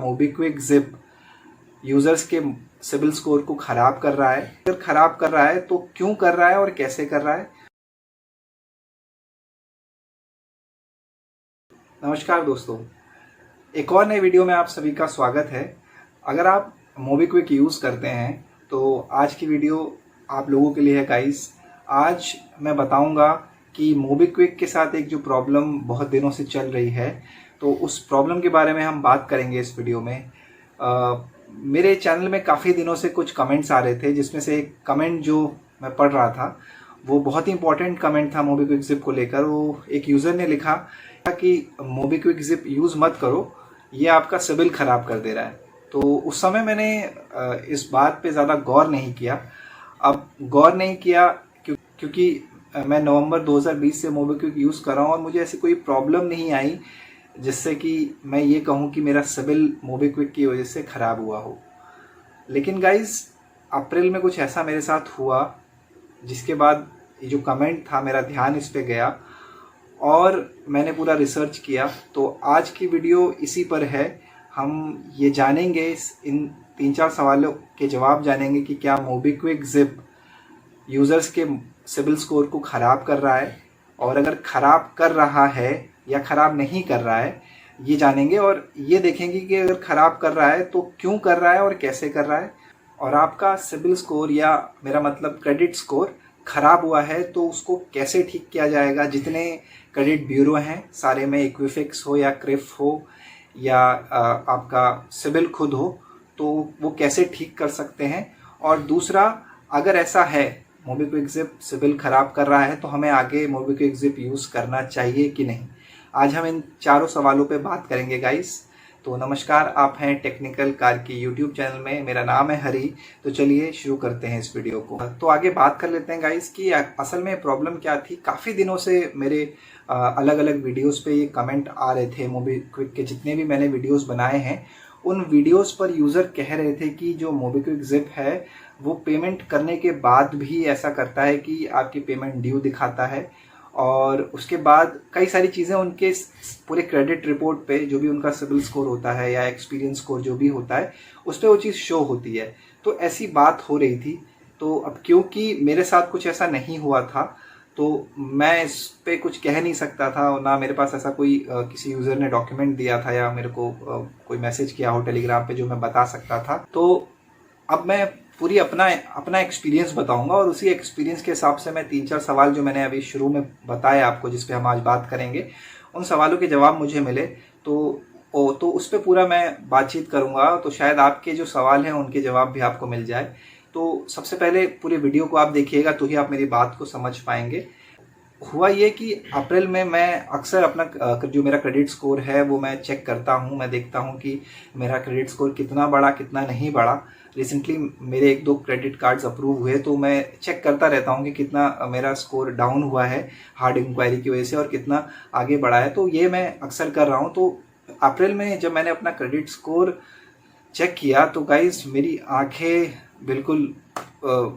MobiKwik zip users के CIBIL score को खराब कर रहा है? अगर खराब कर रहा है तो क्यों कर रहा है और कैसे कर रहा है? नमस्कार दोस्तों, एक और नए वीडियो में आप सभी का स्वागत है। अगर आप मोबीक्विक यूज़ करते हैं तो आज की वीडियो आप लोगों के लिए है गाइस। आज मैं बताऊंगा कि मोबीक्विक के साथ एक जो प्रॉब्लम बहुत दिनों से चल रही है, तो उस प्रॉब्लम के बारे में हम बात करेंगे इस वीडियो में। मेरे चैनल में काफ़ी दिनों से कुछ कमेंट्स आ रहे थे, जिसमें से एक कमेंट जो मैं पढ़ रहा था वो बहुत ही इंपॉर्टेंट कमेंट था मोबीक्विक जिप को लेकर। वो एक यूज़र ने लिखा कि मोबीक्विक जिप यूज़ मत करो, ये आपका सिबिल ख़राब कर दे रहा है। तो उस समय मैंने इस बात पे ज़्यादा गौर नहीं किया। अब गौर नहीं किया क्योंकि मैं नवंबर 2020 से मोबीक्विक यूज़ कर रहा हूँ और मुझे ऐसी कोई प्रॉब्लम नहीं आई जिससे कि मैं ये कहूँ कि मेरा सिबिल मोबीक्विक की वजह से ख़राब हुआ हो। लेकिन गाइज अप्रैल में कुछ ऐसा मेरे साथ हुआ जिसके बाद ये जो कमेंट था मेरा ध्यान इस पे गया और मैंने पूरा रिसर्च किया। तो आज की वीडियो इसी पर है। हम ये जानेंगे, इन 3-4 सवालों के जवाब जानेंगे कि क्या मोबीक्विक जिप यूज़र्स के सिबिल स्कोर को ख़राब कर रहा है, और अगर ख़राब कर रहा है या ख़राब नहीं कर रहा है ये जानेंगे। और ये देखेंगे कि अगर ख़राब कर रहा है तो क्यों कर रहा है और कैसे कर रहा है। और आपका सिबिल स्कोर या मेरा मतलब क्रेडिट स्कोर ख़राब हुआ है तो उसको कैसे ठीक किया जाएगा। जितने क्रेडिट ब्यूरो हैं सारे में, इक्विफिक्स हो या क्रिफ हो या आपका सिबिल खुद हो, तो वो कैसे ठीक कर सकते हैं। और दूसरा, अगर ऐसा है मोबीक्विक जिप सिबिल ख़राब कर रहा है तो हमें आगे मोबीक्विक जिप यूज़ करना चाहिए कि नहीं। आज हम इन चारों सवालों पे बात करेंगे गाइस। तो नमस्कार, आप हैं टेक्निकल कार की यूट्यूब चैनल में। मेरा नाम है हरी। तो चलिए शुरू करते हैं इस वीडियो को। तो आगे बात कर लेते हैं गाइस कि असल में प्रॉब्लम क्या थी। काफ़ी दिनों से मेरे अलग अलग वीडियोस पे ये कमेंट आ रहे थे। मोबीक्विक के जितने भी मैंने वीडियोस बनाए हैं उन वीडियोस पर यूज़र कह रहे थे कि जो मोबीक्विक जिप है वो पेमेंट करने के बाद भी ऐसा करता है कि आपकी पेमेंट ड्यू दिखाता है, और उसके बाद कई सारी चीज़ें उनके पूरे क्रेडिट रिपोर्ट पे जो भी उनका सिबिल स्कोर होता है या एक्सपीरियंस स्कोर जो भी होता है उस पर वो चीज़ शो होती है। तो ऐसी बात हो रही थी। तो अब क्योंकि मेरे साथ कुछ ऐसा नहीं हुआ था तो मैं इस पे कुछ कह नहीं सकता था, और ना मेरे पास ऐसा कोई किसी यूज़र ने डॉक्यूमेंट दिया था या मेरे को कोई मैसेज किया हो टेलीग्राम पे जो मैं बता सकता था। तो अब मैं पूरी अपना एक्सपीरियंस बताऊंगा, और उसी एक्सपीरियंस के हिसाब से मैं 3-4 सवाल जो मैंने अभी शुरू में बताए आपको, जिस पे हम आज बात करेंगे, उन सवालों के जवाब मुझे मिले तो उस पर पूरा मैं बातचीत करूंगा। तो शायद आपके जो सवाल हैं उनके जवाब भी आपको मिल जाए। तो सबसे पहले पूरे वीडियो को आप देखिएगा तो ही आप मेरी बात को समझ पाएंगे। हुआ ये कि अप्रैल में मैं अक्सर अपना जो मेरा क्रेडिट स्कोर है वो मैं चेक करता हूँ। मैं देखता हूँ कि मेरा क्रेडिट स्कोर कितना बढ़ा कितना नहीं बढ़ा। रिसेंटली मेरे 1-2 क्रेडिट कार्ड्स अप्रूव हुए तो मैं चेक करता रहता हूँ कि कितना मेरा स्कोर डाउन हुआ है हार्ड इंक्वायरी की वजह से और कितना आगे बढ़ा है। तो ये मैं अक्सर कर रहा हूँ। तो अप्रैल में जब मैंने अपना क्रेडिट स्कोर चेक किया तो गाइस मेरी आंखें बिल्कुल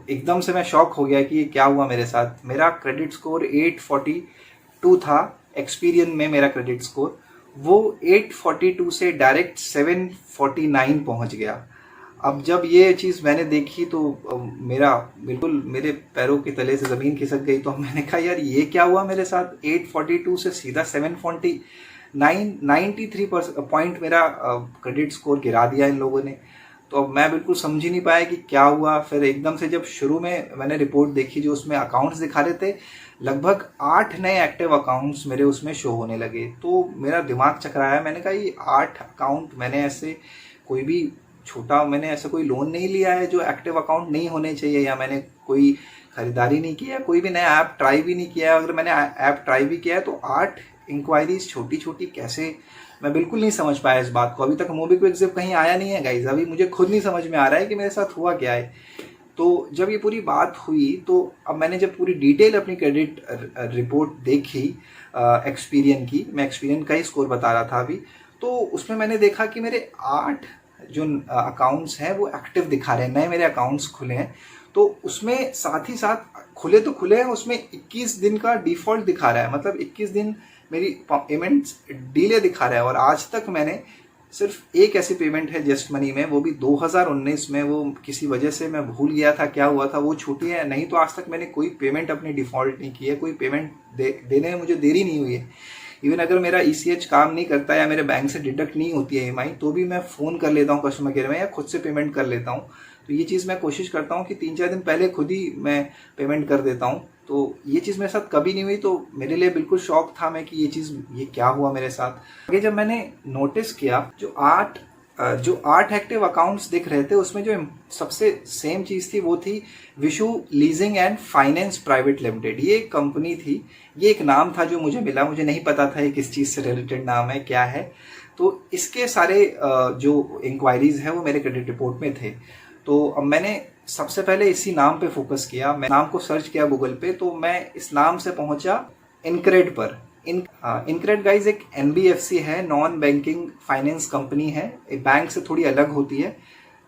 एकदम से मैं शॉक हो गया कि ये क्या हुआ मेरे साथ। मेरा क्रेडिट स्कोर 842 था। एक्सपीरियन में मेरा क्रेडिट स्कोर वो 842 से डायरेक्ट 749 पहुंच गया। अब जब ये चीज़ मैंने देखी तो मेरा बिल्कुल मेरे पैरों के तले से ज़मीन खिसक गई। तो मैंने कहा यार ये क्या हुआ मेरे साथ। 842 से सीधा 749, 93 पॉइंट मेरा क्रेडिट स्कोर गिरा दिया इन लोगों ने। तो अब मैं बिल्कुल समझ ही नहीं पाया कि क्या हुआ। फिर एकदम से जब शुरू में मैंने रिपोर्ट देखी जो उसमें अकाउंट्स दिखा रहे थे, लगभग 8 नए एक्टिव अकाउंट्स मेरे उसमें शो होने लगे। तो मेरा दिमाग चकराया। मैंने कहा ये 8 अकाउंट, मैंने ऐसे कोई भी मैंने ऐसा कोई लोन नहीं लिया है जो एक्टिव अकाउंट नहीं होने चाहिए, या मैंने कोई खरीदारी नहीं किया, कोई भी नया ऐप ट्राई भी नहीं किया। अगर मैंने ऐप ट्राई भी किया है तो 8 इंक्वायरीज छोटी छोटी कैसे, मैं बिल्कुल नहीं समझ पाया इस बात को। अभी तक मोबीक्विक जिप कहीं आया नहीं है गाइज। अभी मुझे खुद नहीं समझ में आ रहा है कि मेरे साथ हुआ क्या है। तो जब ये पूरी बात हुई तो अब मैंने जब पूरी डिटेल अपनी क्रेडिट रिपोर्ट देखी एक्सपीरियन की, मैं एक्सपीरियन का ही स्कोर बता रहा था अभी, तो उसमें मैंने देखा कि मेरे 8 जो अकाउंट्स हैं वो एक्टिव दिखा रहे हैं, नए मेरे अकाउंट्स खुले हैं। तो उसमें साथ ही साथ खुले तो खुले हैं, उसमें 21 दिन का डिफॉल्ट दिखा रहा है, मतलब 21 दिन मेरी पेमेंट्स डिले दिखा रहा है। और आज तक मैंने सिर्फ एक ऐसी पेमेंट है जस्ट मनी में, वो भी 2019 में। वो किसी वजह से मैं भूल गया था क्या हुआ था, वो छूटी है। नहीं तो आज तक मैंने कोई पेमेंट अपनी डिफॉल्ट नहीं की है, कोई पेमेंट देने में मुझे देरी नहीं हुई है। इवन अगर मेरा ECH काम नहीं करता या मेरे बैंक से डिडक्ट नहीं होती है EMI, तो भी मैं फ़ोन कर लेता हूँ कस्टमर केयर में या खुद से पेमेंट कर लेता हूँ। तो ये चीज़ मैं कोशिश करता हूँ कि 3-4 दिन पहले खुद ही मैं पेमेंट कर देता हूँ। तो ये चीज़ मेरे साथ कभी नहीं हुई, तो मेरे लिए बिल्कुल शौक था मैं कि ये क्या हुआ मेरे साथ। आगे जब मैंने नोटिस किया, जो 8 एक्टिव अकाउंट्स दिख रहे थे उसमें जो सबसे सेम चीज़ थी वो थी Vishu leasing and finance private limited. ये एक कंपनी थी, ये एक नाम था जो मुझे मिला, मुझे नहीं पता था ये किस चीज़ से रिलेटेड नाम है, क्या है। तो इसके सारे जो इंक्वायरीज है वो मेरे क्रेडिट रिपोर्ट में थे। तो अब मैंने सबसे पहले इसी नाम पे फोकस किया, मैं नाम को सर्च किया गूगल पे, तो मैं इस नाम से पहुंचा इनक्रेड पर। इनक्रेड गाइज एक NBFC है, नॉन बैंकिंग फाइनेंस कंपनी है, एक बैंक से थोड़ी अलग होती है।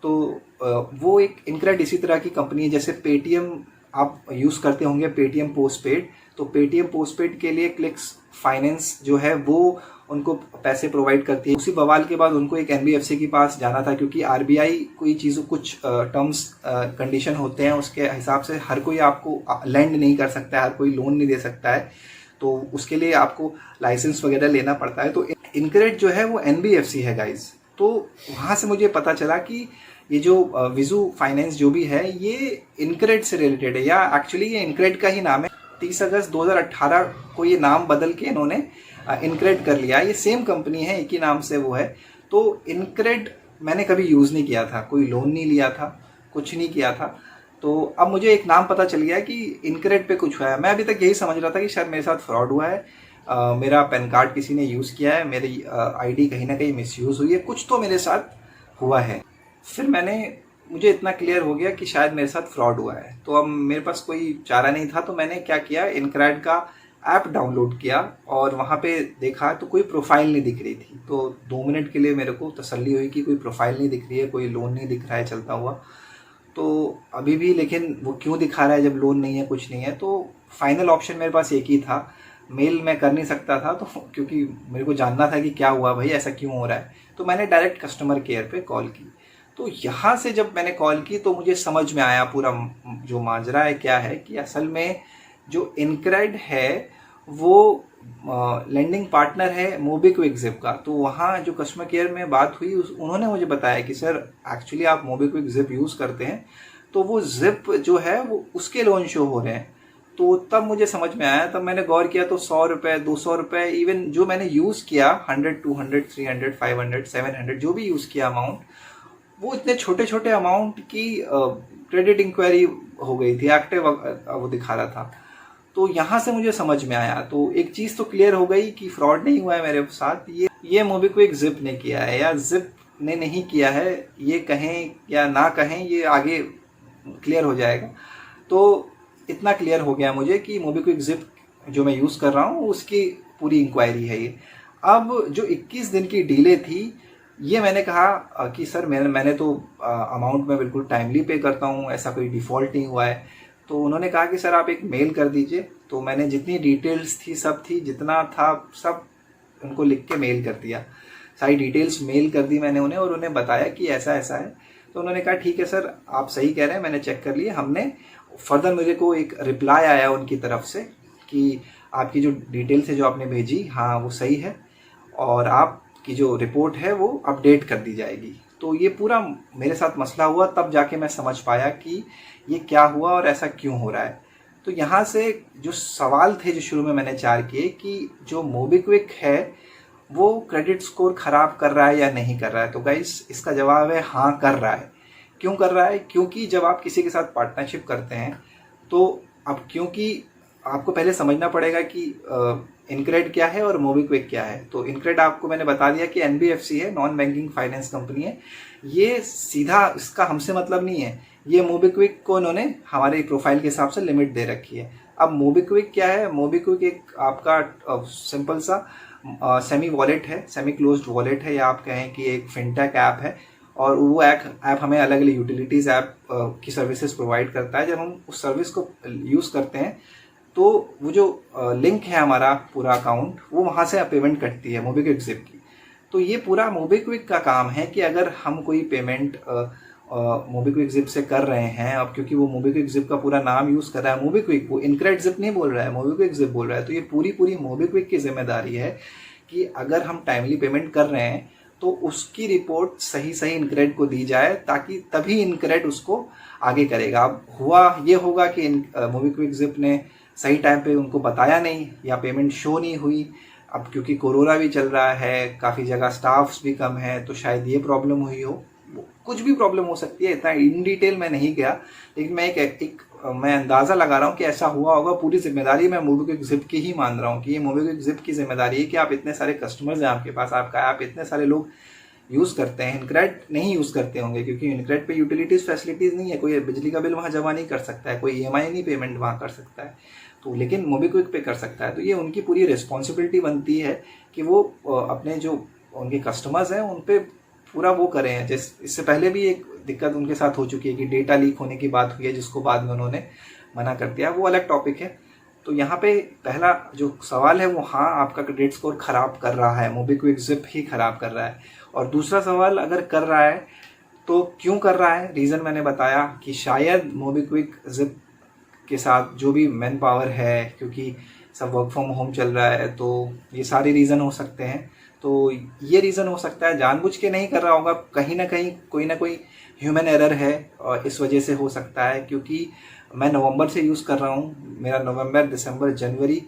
तो वो एक इनक्रेड इसी तरह की कंपनी है जैसे पेटीएम आप यूज़ करते होंगे, पेटीएम पोस्टपेड। तो पेटीएम पोस्टपेड के लिए क्लिक्स फाइनेंस जो है वो उनको पैसे प्रोवाइड करती है। उसी बवाल के बाद उनको एक NBFC के पास जाना था, क्योंकि RBI कोई चीज़ों कुछ टर्म्स कंडीशन होते हैं, उसके हिसाब से हर कोई आपको लैंड नहीं कर सकता है, हर कोई लोन नहीं दे सकता है। तो उसके लिए आपको लाइसेंस वगैरह लेना पड़ता है। तो इनक्रेड जो है वो NBFC है गाइज। तो वहाँ से मुझे पता चला कि ये जो विजू फाइनेंस जो भी है ये इनक्रेड से रिलेटेड है, या एक्चुअली ये इनक्रेड का ही नाम है। 30 अगस्त 2018 को ये नाम बदल के इन्होंने इनक्रेड कर लिया। ये सेम कंपनी है, एक ही नाम से वो है। तो इनक्रेड मैंने कभी यूज़ नहीं किया था, कोई लोन नहीं लिया था, कुछ नहीं किया था। तो अब मुझे एक नाम पता चल गया कि इनक्रेड पे कुछ हुआ है। मैं अभी तक यही समझ रहा था कि शायद मेरे साथ फ्रॉड हुआ है, मेरा पैन कार्ड किसी ने यूज़ किया है, मेरी ID कहीं ना कहीं मिसयूज़ हुई है, कुछ तो मेरे साथ हुआ है। फिर मुझे इतना क्लियर हो गया कि शायद मेरे साथ फ्रॉड हुआ है। तो अब मेरे पास कोई चारा नहीं था, तो मैंने क्या किया, इनक्रेड का ऐप डाउनलोड किया और वहाँ पे देखा तो कोई प्रोफाइल नहीं दिख रही थी। तो 2 मिनट के लिए मेरे को तसल्ली हुई कि कोई प्रोफाइल नहीं दिख रही है, कोई लोन नहीं दिख रहा है चलता हुआ। तो अभी भी लेकिन वो क्यों दिखा रहा है जब लोन नहीं है, कुछ नहीं है। तो फाइनल ऑप्शन मेरे पास एक ही था, मेल मैं कर नहीं सकता था, तो क्योंकि मेरे को जानना था कि क्या हुआ भाई, ऐसा क्यों हो रहा है। तो मैंने डायरेक्ट कस्टमर केयर पे कॉल की। तो यहाँ से जब मैंने कॉल की तो मुझे समझ में आया पूरा जो माजरा है क्या है, कि असल में जो इनक्रेड है वो लेंडिंग पार्टनर है मोबीक्विक जिप का। तो वहाँ जो कस्टमर केयर में बात हुई उन्होंने मुझे बताया कि सर एक्चुअली आप मोबीक्विक जिप यूज़ करते हैं, तो वो जिप जो है वो उसके लोन शो हो रहे हैं। तो तब मुझे समझ में आया, तब मैंने गौर किया तो 100 रुपये, 200 रुपये, इवन जो मैंने यूज़ किया 100, 200, 300, 500, 700 जो भी यूज़ किया अमाउंट, वो इतने छोटे छोटे अमाउंट की क्रेडिट इंक्वायरी हो गई थी, एक्टिव वो दिखा रहा था। तो यहाँ से मुझे समझ में आया, तो एक चीज़ तो क्लियर हो गई कि फ्रॉड नहीं हुआ है मेरे साथ। ये मोबीक्विक जिप ने किया है या जिप ने नहीं किया है, ये कहें या ना कहें, ये आगे क्लियर हो जाएगा। तो इतना क्लियर हो गया मुझे कि मोबीक्विक जिप जो मैं यूज़ कर रहा हूँ उसकी पूरी इंक्वायरी है ये। अब जो 21 दिन की डिले थी, ये मैंने कहा कि सर मैंने तो अमाउंट में बिल्कुल टाइमली पे करता हूँ, ऐसा कोई डिफ़ॉल्ट नहीं हुआ है। तो उन्होंने कहा कि सर आप एक मेल कर दीजिए। तो मैंने जितनी डिटेल्स थी जितना था सब उनको लिख के मेल कर दिया, सारी डिटेल्स मेल कर दी मैंने उन्हें, और उन्हें बताया कि ऐसा ऐसा है। तो उन्होंने कहा ठीक है सर आप सही कह रहे हैं, मैंने चेक कर लिया। हमने फर्दर मुझे को एक रिप्लाई आया उनकी तरफ से कि आपकी जो डिटेल्स है जो आपने भेजी, हाँ वो सही है, और आपकी जो रिपोर्ट है वो अपडेट कर दी जाएगी। तो ये पूरा मेरे साथ मसला हुआ, तब जाके मैं समझ पाया कि ये क्या हुआ और ऐसा क्यों हो रहा है। तो यहाँ से जो सवाल थे जो शुरू में मैंने 4 किए कि जो मोबीक्विक है वो क्रेडिट स्कोर खराब कर रहा है या नहीं कर रहा है, तो गाइस इसका जवाब है हाँ कर रहा है। क्यों कर रहा है? क्योंकि जब आप किसी के साथ पार्टनरशिप करते हैं तो अब क्योंकि आपको पहले समझना पड़ेगा कि इनक्रेड क्या है और मोबीक्विक क्या है। तो इनक्रेड आपको मैंने बता दिया कि NBFC है, नॉन बैंकिंग फाइनेंस कंपनी है। ये सीधा इसका हमसे मतलब नहीं है, ये मोबीक्विक को इन्होंने हमारे प्रोफाइल के हिसाब से लिमिट दे रखी है। अब मोबीक्विक क्या है? मोबीक्विक एक आपका सिंपल सा सेमी वॉलेट है, सेमी क्लोज्ड वॉलेट है, या आप कहें कि एक फिनटेक ऐप है। और वो ऐप हमें अलग अलग यूटिलिटीज़ ऐप की सर्विसेज प्रोवाइड करता है। जब हम उस सर्विस को यूज़ करते हैं तो वो जो लिंक है हमारा पूरा अकाउंट, वो वहाँ से पेमेंट कटती है मोबीक्विक जिप की। तो ये पूरा मोबीक्विक का काम है कि अगर हम कोई पेमेंट मोबीक्विक जिप से कर रहे हैं, अब क्योंकि वो मोबीक्विक जिप का पूरा नाम यूज कर रहा है मोबीक्विक, वो इनक्रेडिट जिप नहीं बोल रहा है, मोबीक्विक जिप बोल रहा है, तो ये पूरी मोबीक्विक की जिम्मेदारी है कि अगर हम टाइमली पेमेंट कर रहे हैं तो उसकी रिपोर्ट सही इनक्रेडिट को दी जाए, ताकि तभी इनक्रेडिट उसको आगे करेगा। अब हुआ ये होगा कि मोबीक्विक जिप ने सही टाइम पे उनको बताया नहीं या पेमेंट शो नहीं हुई। अब क्योंकि कोरोना भी चल रहा है, काफ़ी जगह स्टाफ्स भी कम है, तो शायद ये प्रॉब्लम हुई हो, कुछ भी प्रॉब्लम हो सकती है, इतना इन डिटेल में नहीं गया, लेकिन मैं मैं अंदाज़ा लगा रहा हूँ कि ऐसा हुआ होगा। पूरी जिम्मेदारी मैं मोबीक्विक जिप की ही मान रहा हूँ कि ये मोबीक्विक जिप की जिम्मेदारी है कि आप इतने सारे कस्टमर्स हैं आपके पास, आपका ऐप इतने सारे लोग यूज़ करते हैं, इनक्रेडिट नहीं यूज़ करते होंगे क्योंकि इनक्रेडिट पे यूटिलिटीज़ फैसिलिटीज़ नहीं है, कोई बिजली का बिल वहाँ जमा नहीं कर सकता है, कोई ईएमआई नहीं पेमेंट वहाँ कर सकता है, तो लेकिन मोबीक्विक पे कर सकता है। तो ये उनकी पूरी रिस्पॉन्सिबिलिटी बनती है कि वो अपने जो उनके कस्टमर्स हैं उन पे पूरा वो करें। जैसे इससे पहले भी एक दिक्कत उनके साथ हो चुकी है कि डेटा लीक होने की बात हुई है, जिसको बाद में उन्होंने मना कर दिया, वो अलग टॉपिक है। तो यहाँ पे पहला जो सवाल है वो, हाँ आपका क्रेडिट स्कोर खराब कर रहा है, मोबीक्विक जिप ही खराब कर रहा है। और दूसरा सवाल, अगर कर रहा है तो क्यों कर रहा है? रीज़न मैंने बताया कि शायद मोबीक्विक जिप के साथ जो भी मैन पावर है, क्योंकि सब वर्क फ्रॉम होम चल रहा है, तो ये सारे रीज़न हो सकते हैं। तो ये रीज़न हो सकता है जानबूझ के नहीं कर रहा होगा, कहीं ना कहीं कोई ना कोई ह्यूमन एरर है और इस वजह से हो सकता है। क्योंकि मैं नवंबर से यूज़ कर रहा हूँ, मेरा नवंबर, दिसंबर, जनवरी,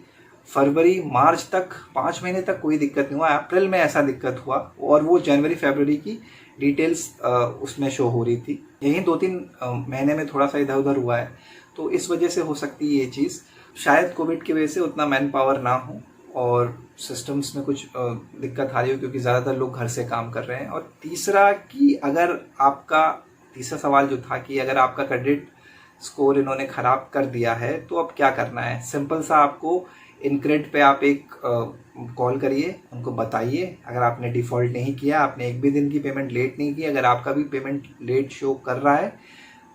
फरवरी, मार्च तक 5 महीने तक कोई दिक्कत नहीं हुआ। अप्रैल में ऐसा दिक्कत हुआ और वो जनवरी फरवरी की डिटेल्स उसमें शो हो रही थी। यही 2-3 महीने में थोड़ा सा इधर उधर हुआ है, तो इस वजह से हो सकती है ये चीज़। शायद कोविड की वजह से उतना मैन पावर ना हो और सिस्टम्स में कुछ दिक्कत आ रही हो, क्योंकि ज़्यादातर लोग घर से काम कर रहे हैं। और तीसरा कि अगर आपका, तीसरा सवाल जो था कि अगर आपका क्रेडिट स्कोर इन्होंने ख़राब कर दिया है तो अब क्या करना है। सिंपल सा, आपको इनक्रेडिट पे आप एक कॉल करिए, उनको बताइए अगर आपने डिफ़ॉल्ट नहीं किया, आपने एक भी दिन की पेमेंट लेट नहीं की, अगर आपका भी पेमेंट लेट शो कर रहा है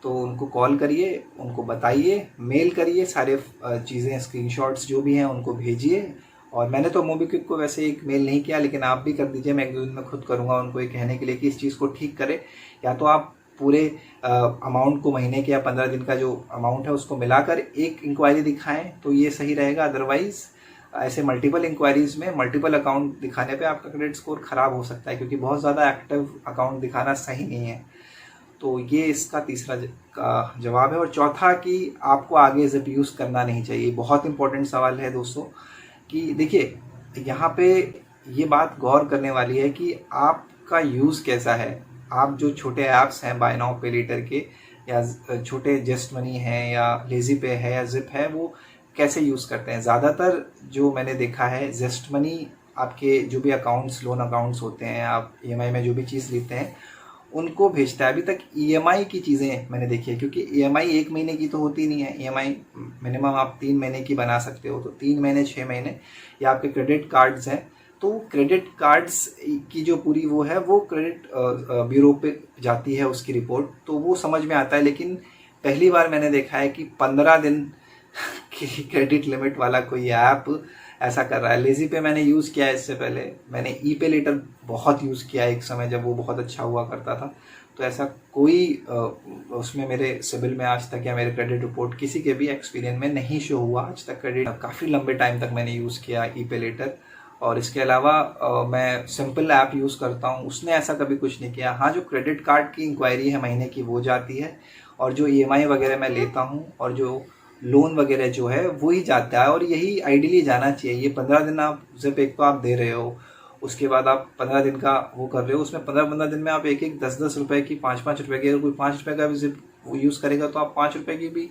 तो उनको कॉल करिए, उनको बताइए, मेल करिए, सारे चीज़ें स्क्रीनशॉट्स जो भी हैं उनको भेजिए। और मैंने तो मोबीक्विक को वैसे एक मेल नहीं किया, लेकिन आप भी कर दीजिए, मैं 1-2 दिन में खुद करूँगा उनको ये कहने के लिए कि इस चीज़ को ठीक करें। या तो आप पूरे अमाउंट को, महीने के या 15 दिन का जो अमाउंट है उसको मिलाकर एक इंक्वायरी दिखाएं तो ये सही रहेगा। अदरवाइज ऐसे मल्टीपल इंक्वायरीज में मल्टीपल अकाउंट दिखाने पे आपका क्रेडिट स्कोर खराब हो सकता है, क्योंकि बहुत ज़्यादा एक्टिव अकाउंट दिखाना सही नहीं है। तो ये इसका तीसरा का जवाब है। और चौथा कि आपको आगे जिप यूज़ करना नहीं चाहिए। बहुत इंपॉर्टेंट सवाल है दोस्तों कि देखिए, यहाँ पे ये बात गौर करने वाली है कि आपका यूज़ कैसा है। आप जो छोटे ऐप्स हैं बाय नाउ पे लेटर के, या छोटे जस्ट मनी हैं या लेजी पे है या जिप है, वो कैसे यूज़ करते हैं। ज़्यादातर जो मैंने देखा है, जस्ट मनी आपके जो भी अकाउंट्स, लोन अकाउंट्स होते हैं, आप ईएमआई में जो भी चीज़ लेते हैं उनको भेजता है। अभी तक ईएमआई की चीज़ें मैंने देखी है, क्योंकि ईएमआई 1 महीने की तो होती नहीं है, ईएमआई मिनिमम आप 3 महीने की बना सकते हो। तो 3 महीने, 6 महीने, या आपके क्रेडिट कार्ड्स हैं, तो क्रेडिट कार्ड्स की जो पूरी वो है, वो क्रेडिट ब्यूरो पे जाती है उसकी रिपोर्ट, तो वो समझ में आता है। लेकिन पहली बार मैंने देखा है कि 15 दिन की क्रेडिट लिमिट वाला कोई ऐप ऐसा कर रहा है। लेजी पे मैंने यूज़ किया है, इससे पहले मैंने ई पे लेटर बहुत यूज़ किया एक समय, जब वो बहुत अच्छा हुआ करता था। तो ऐसा कोई उसमें मेरे सिबिल में आज तक या मेरे क्रेडिट रिपोर्ट किसी के भी एक्सपीरियंस में नहीं शो हुआ आज तक। क्रेडिट काफ़ी लंबे टाइम तक मैंने यूज़ किया ई पे लेटर। और इसके अलावा मैं सिंपल ऐप यूज़ करता हूँ, उसने ऐसा कभी कुछ नहीं किया। हाँ, जो क्रेडिट कार्ड की इंक्वायरी है महीने की वो जाती है, और जो ईएमआई वगैरह मैं लेता हूँ और जो लोन वगैरह जो है वो ही जाता है। और यही आइडियली जाना चाहिए। ये 15 दिन आप जिप एक तो आप दे रहे हो, उसके बाद आप 15 दिन का वो कर रहे हो, उसमें 15-15 दिन में आप एक 10-10 रुपए की, 5-5 रुपए की, अगर कोई 5 रुपए का भी जिप यूज़ करेगा तो आप 5 रुपए की भी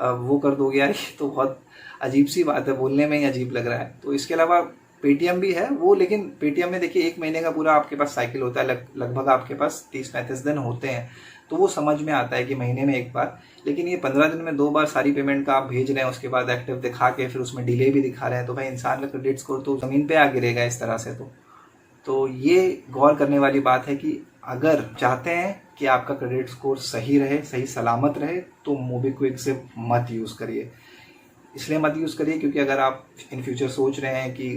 वो कर दोगे। यार ये तो बहुत अजीब सी बात है, बोलने में ही अजीब लग रहा है। तो इसके अलावा पेटीएम भी है वो, लेकिन पेटीएम में देखिए 1 महीने का पूरा आपके पास साइकिल होता है, लगभग आपके पास 30-35 दिन होते हैं, तो वो समझ में आता है कि महीने में एक बार। लेकिन ये 15 दिन में 2 बार सारी पेमेंट का आप भेज रहे हैं, उसके बाद एक्टिव दिखा के फिर उसमें डिले भी दिखा रहे हैं, तो भाई इंसान का क्रेडिट स्कोर तो ज़मीन पे आ गिरेगा इस तरह से। तो ये गौर करने वाली बात है कि अगर चाहते हैं कि आपका क्रेडिट स्कोर सही रहे, सही सलामत रहे, तो मोबीक्विक से मत यूज़ करिए। इसलिए मत यूज़ करिए क्योंकि अगर आप इन फ्यूचर सोच रहे हैं कि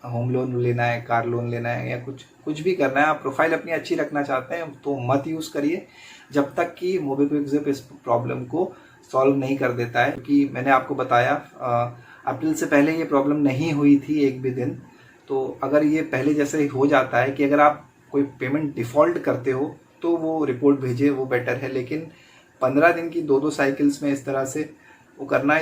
होम लोन लेना है, कार लोन लेना है, या कुछ कुछ भी करना है, आप प्रोफाइल अपनी अच्छी रखना चाहते हैं तो मत यूज़ करिए जब तक कि मोबीक्विक ज़िप इस प्रॉब्लम को सॉल्व नहीं कर देता है। क्योंकि मैंने आपको बताया अप्रैल से पहले ये प्रॉब्लम नहीं हुई थी एक भी दिन। तो अगर ये पहले जैसे हो जाता है कि अगर आप कोई पेमेंट डिफ़ॉल्ट करते हो तो वो रिपोर्ट भेजिए, वो बेटर है। लेकिन 15 दिन की 2-2 साइकिल्स में इस तरह से वो करना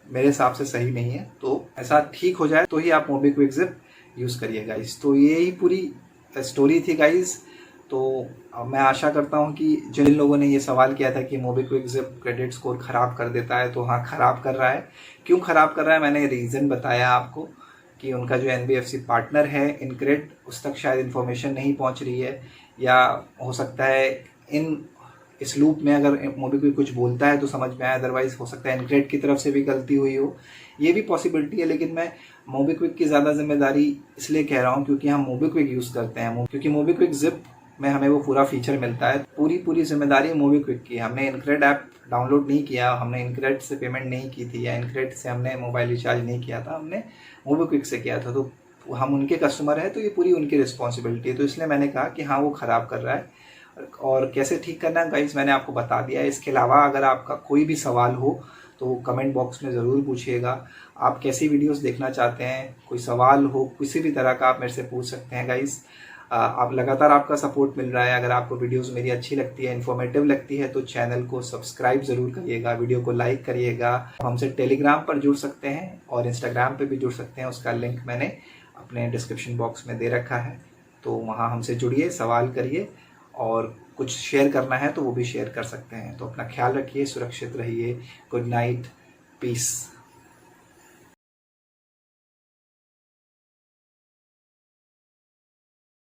मेरे हिसाब से सही नहीं है। तो ऐसा ठीक हो जाए तो ही आप मोबीक्विक ज़िप यूज़ करिए गाइस। तो ये ही पूरी स्टोरी थी गाइस। तो मैं आशा करता हूँ कि जिन लोगों ने ये सवाल किया था कि मोबीक्विक ज़िप क्रेडिट स्कोर ख़राब कर देता है, तो हाँ, ख़राब कर रहा है। क्यों ख़राब कर रहा है, मैंने रीज़न बताया आपको कि उनका जो NBFC पार्टनर है इनक्रेड, उस तक शायद इन्फॉर्मेशन नहीं पहुँच रही है, या हो सकता है इस लूप में अगर मोबीक्विक कुछ बोलता है तो समझ में आए, अदरवाइज हो सकता है इनक्रेड की तरफ से भी गलती हुई हो, ये भी पॉसिबिलिटी है। लेकिन मैं मोबीक्विक की ज़्यादा जिम्मेदारी इसलिए कह रहा हूँ क्योंकि हम मोबीक्विक यूज़ करते हैं, क्योंकि मोबीक्विक ज़िप में हमें वो पूरा फीचर मिलता है। पूरी जिम्मेदारी मोबीक्विक की। हमने इनक्रेड ऐप डाउनलोड नहीं किया, हमने इनक्रेड से पेमेंट नहीं की थी, या इनक्रेड से हमने मोबाइल रिचार्ज नहीं किया था, हमने मोबीक्विक से किया था। तो हम उनके कस्टमर हैं, तो ये पूरी उनकी रिस्पॉन्सिबिलिटी है। तो इसलिए मैंने कहा कि हाँ, वो ख़राब कर रहा है और कैसे ठीक करना है गाइस मैंने आपको बता दिया है। इसके अलावा अगर आपका कोई भी सवाल हो तो कमेंट बॉक्स में ज़रूर पूछिएगा। आप कैसी वीडियोस देखना चाहते हैं, कोई सवाल हो किसी भी तरह का, आप मेरे से पूछ सकते हैं गाइस। आप लगातार आपका सपोर्ट मिल रहा है। अगर आपको वीडियोस मेरी अच्छी लगती है, इन्फॉर्मेटिव लगती है, तो चैनल को सब्सक्राइब ज़रूर करिएगा, वीडियो को लाइक करिएगा। हमसे टेलीग्राम पर जुड़ सकते हैं और इंस्टाग्राम पर भी जुड़ सकते हैं, उसका लिंक मैंने अपने डिस्क्रिप्शन बॉक्स में दे रखा है। तो वहाँ हमसे जुड़िए, सवाल करिए, और कुछ शेयर करना है तो वो भी शेयर कर सकते हैं। तो अपना ख्याल रखिए, सुरक्षित रहिए। Good night, piece.